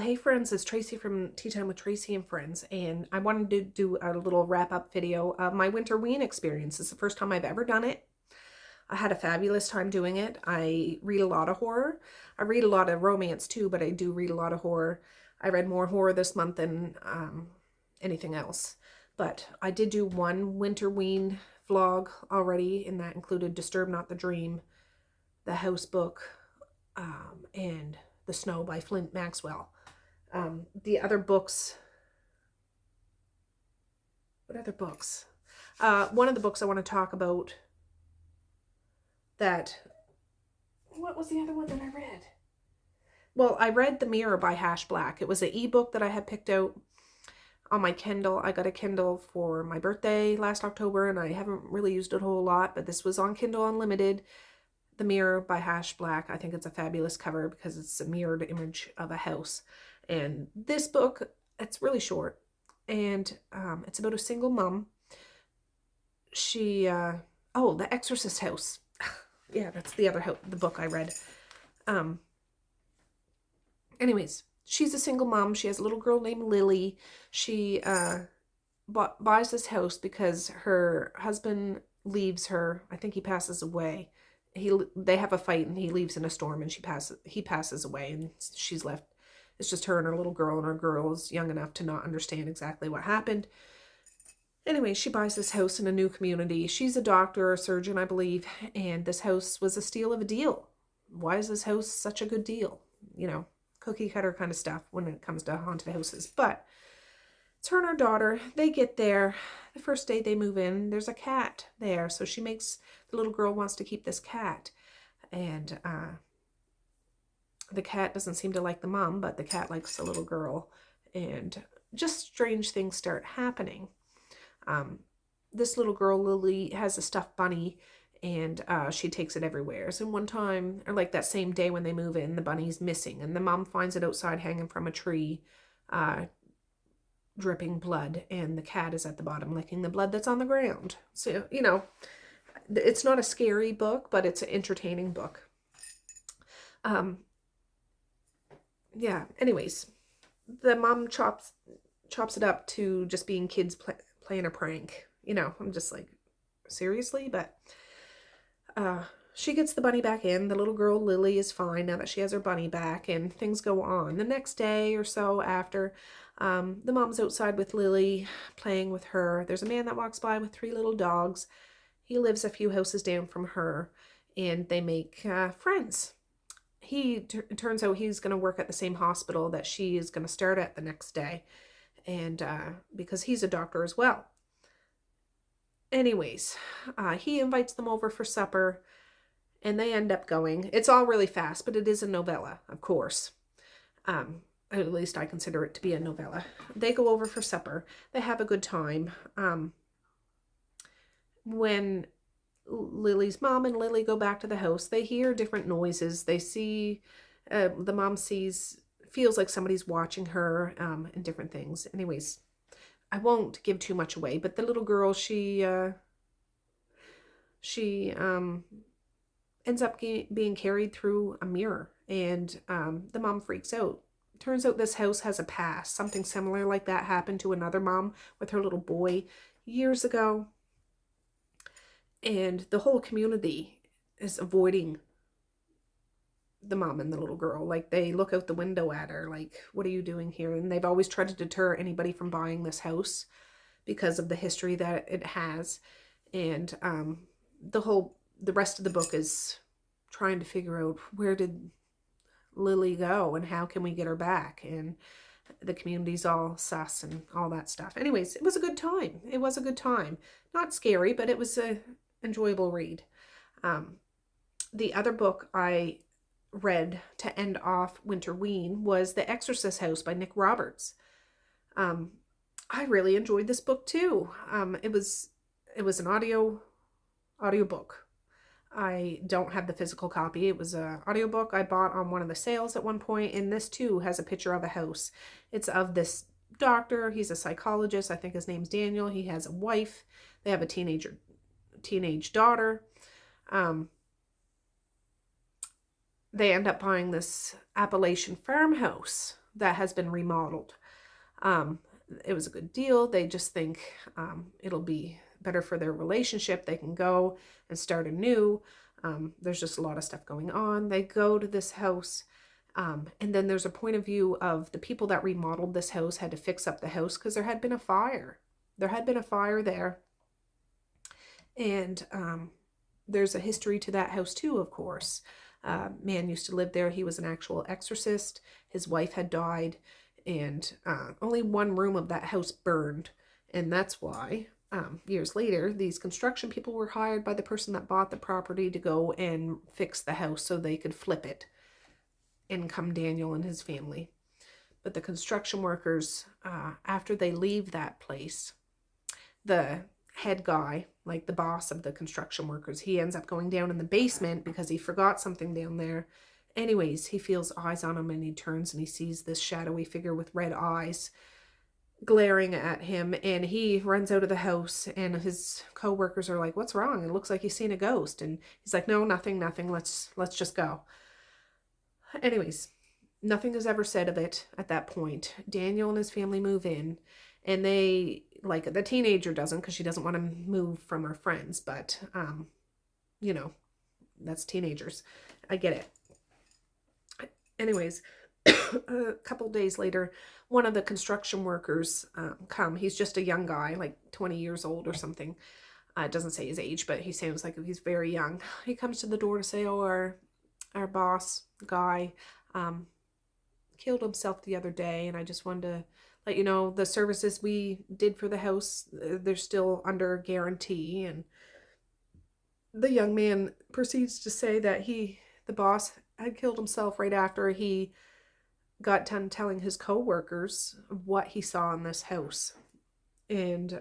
hey friends, it's Tracey from Tea Time with Tracey and Friends, and I wanted to do a little wrap-up video of my Winterween experience. It's the first time I've ever done it. I had a fabulous time doing it. I read a lot of horror. I read a lot of romance too, but I do read a lot of horror. I read more horror this month than anything else. But I did do one Winterween vlog already, and that included Disturb Not the Dream, the House book, and The Snow by Flint Maxwell. The other books, what other books? One of the books I want to talk about what was the other one that I read? Well, I read The Mirror by Hash Black. It was an ebook that I had picked out on my Kindle. I got a Kindle for my birthday last October, and I haven't really used it a whole lot, but this was on Kindle Unlimited. The Mirror by Hash Black. I think it's a fabulous cover because it's a mirrored image of a house. And this book, it's really short, and it's about a single mom. She, oh, The Exorcist House. Yeah, that's the book I read. Anyways, she's a single mom. She has a little girl named Lily. She buys this house because her husband leaves her. I think he passes away. They have a fight and he leaves in a storm, and he passes away, and she's left. It's just her and her little girl, and her girl is young enough to not understand exactly what happened. Anyway, she buys this house in a new community. She's a doctor or a surgeon, I believe, and this house was a steal of a deal. Why is this house such a good deal? You know, cookie cutter kind of stuff when it comes to haunted houses. But it's her and her daughter. They get there. The first day they move in, there's a cat there. So the little girl wants to keep this cat. And the cat doesn't seem to like the mom, but the cat likes the little girl. And just strange things start happening. This little girl, Lily, has a stuffed bunny, and she takes it everywhere. So one time, or like that same day when they move in, the bunny's missing, and the mom finds it outside hanging from a tree, dripping blood, and the cat is at the bottom licking the blood that's on the ground. So, you know, it's not a scary book, but it's an entertaining book. Yeah, anyways, the mom chops it up to just being kids playing a prank. You know, I'm just like, seriously? But she gets the bunny back in. The little girl, Lily, is fine now that she has her bunny back, and things go on. The next day or so after, the mom's outside with Lily, playing with her. There's a man that walks by with 3 little dogs. He lives a few houses down from her, and they make friends. It turns out he's going to work at the same hospital that she is going to start at the next day, and because he's a doctor as well. Anyways, he invites them over for supper, and they end up going. It's all really fast, but it is a novella, of course. At least I consider it to be a novella. They go over for supper. They have a good time. When Lily's mom and Lily go back to the house, they hear different noises. They see, the mom feels like somebody's watching her, and different things. Anyways, I won't give too much away, but the little girl, she ends up being carried through a mirror, and the mom freaks out. Turns out this house has a past. Something similar like that happened to another mom with her little boy years ago. And the whole community is avoiding the mom and the little girl. Like, they look out the window at her like, what are you doing here? And they've always tried to deter anybody from buying this house because of the history that it has. And the rest of the book is trying to figure out, where did Lily go and how can we get her back? And the community's all sus and all that stuff. Anyways, it was a good time. It was a good time. Not scary, but it was a enjoyable read. The other book I read to end off Winterween was The Exorcist House by Nick Roberts. I really enjoyed this book too. It was an audio book. I don't have the physical copy. It was an audiobook I bought on one of the sales at one point, and this too has a picture of a house. It's of this doctor. He's a psychologist. I think his name's Daniel. He has a wife. They have a teenage daughter. They end up buying this Appalachian farmhouse that has been remodeled. Um, it was a good deal. They just think it'll be better for their relationship. They can go and start anew. There's just a lot of stuff going on. They go to this house. And then there's a point of view of the people that remodeled this house had to fix up the house because there had been a fire. There had been a fire there. And there's a history to that house too, of course. Man used to live there. He was an actual exorcist. His wife had died, and only one room of that house burned. And that's why, years later, these construction people were hired by the person that bought the property to go and fix the house so they could flip it. In come Daniel and his family. But the construction workers, after they leave that place, the head guy, like the boss of the construction workers, he ends up going down in the basement because he forgot something down there. Anyways, he feels eyes on him, and he turns and he sees this shadowy figure with red eyes glaring at him, and he runs out of the house, and his co-workers are like, what's wrong? It looks like he's seen a ghost. And he's like, no, nothing, let's just go. Anyways, nothing is ever said of it at that point. Daniel and his family move in, and they, like, the teenager doesn't, because she doesn't want to move from her friends, but you know, that's teenagers. I get it. Anyways, a couple days later, one of the construction workers come. He's just a young guy, like 20 years old or something. It doesn't say his age, but he sounds like he's very young. He comes to the door to say, oh, our boss guy killed himself the other day, and I just wanted to let you know the services we did for the house, they're still under guarantee. And the young man proceeds to say that the boss had killed himself right after he got done telling his co-workers what he saw in this house. And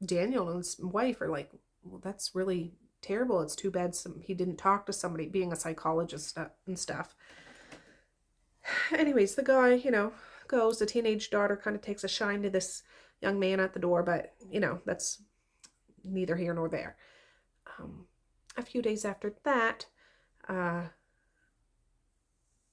Daniel and his wife are like, well, that's really terrible. It's too bad he didn't talk to somebody, being a psychologist and stuff. Anyways, the guy, goes. The teenage daughter kind of takes a shine to this young man at the door, but, that's neither here nor there. A few days after that,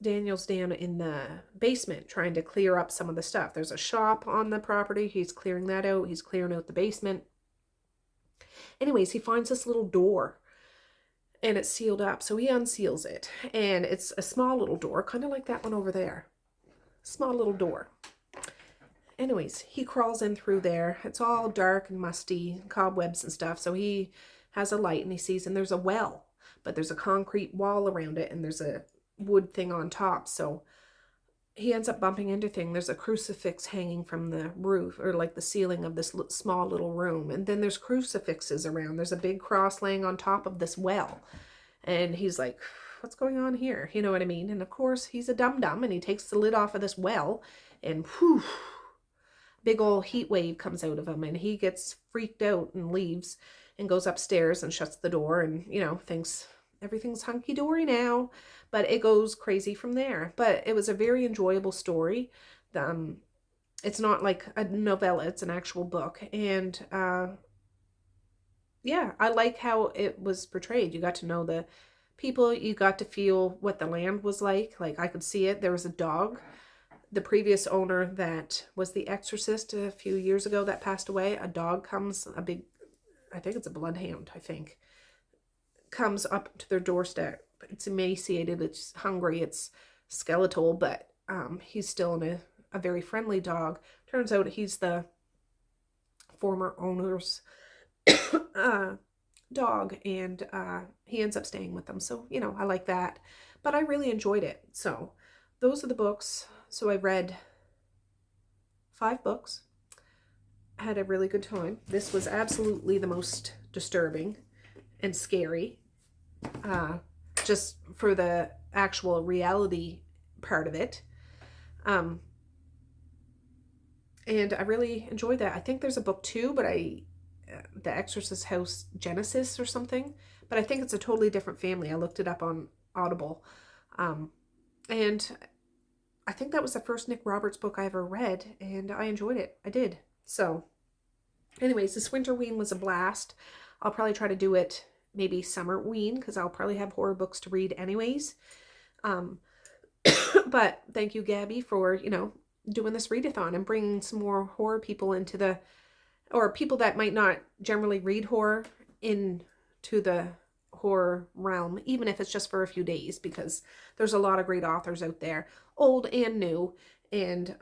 Daniel's down in the basement trying to clear up some of the stuff. There's a shop on the property. He's clearing that out. He's clearing out the basement. Anyways, he finds this little door, and it's sealed up. So he unseals it, and it's a small little door, kind of like that one over there. Small little door. Anyways, he crawls in through there. It's all dark and musty, cobwebs and stuff. So he has a light, and he sees, and there's a well, but there's a concrete wall around it, and there's a wood thing on top. So he ends up bumping into things. There's a crucifix hanging from the roof, or like the ceiling of this small little room. And then there's crucifixes around. There's a big cross laying on top of this well. And he's like, what's going on here? You know what I mean? And of course, he's a dum-dum, and he takes the lid off of this well, and whew, big old heat wave comes out of him, and he gets freaked out and leaves and goes upstairs and shuts the door and, thinks everything's hunky-dory now. But it goes crazy from there. But it was a very enjoyable story. It's not like a novella, it's an actual book. And yeah, I like how it was portrayed. You got to know the people, you got to feel what the land was like. Like, I could see it. There was a dog. The previous owner that was the exorcist a few years ago that passed away, a dog comes, I think it's a bloodhound, comes up to their doorstep. It's emaciated, it's hungry, it's skeletal, but he's still a very friendly dog. Turns out he's the former owner's dog, and he ends up staying with them. So, I like that. But I really enjoyed it. So those are the books. So I read 5 books. I had a really good time. This was absolutely the most disturbing and scary. Just for the actual reality part of it. And I really enjoyed that. I think there's a book 2, but The Exorcist House Genesis or something. But I think it's a totally different family. I looked it up on Audible. And I think that was the first Nick Roberts book I ever read, and I enjoyed it. I did. So, anyways, this Winterween was a blast. I'll probably try to do it maybe Summerween, because I'll probably have horror books to read anyways. But thank you, Gabby, for, doing this readathon and bringing some more horror people into or people that might not generally read horror into the horror realm, even if it's just for a few days, because there's a lot of great authors out there, old and new. And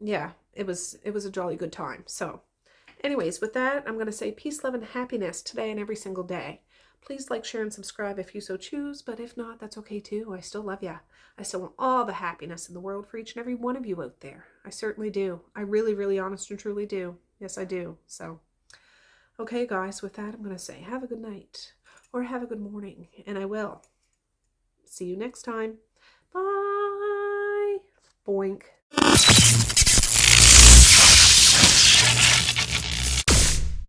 yeah, it was a jolly good time. So anyways, with that, I'm going to say peace, love, and happiness today and every single day. Please like, share, and subscribe if you so choose, but if not, that's okay too. I still love you. I still want all the happiness in the world for each and every one of you out there. I certainly do. I really, really honest and truly do. Yes, I do. So, okay, guys, with that, I'm going to say have a good night or have a good morning, and I will see you next time. Bye. Boink.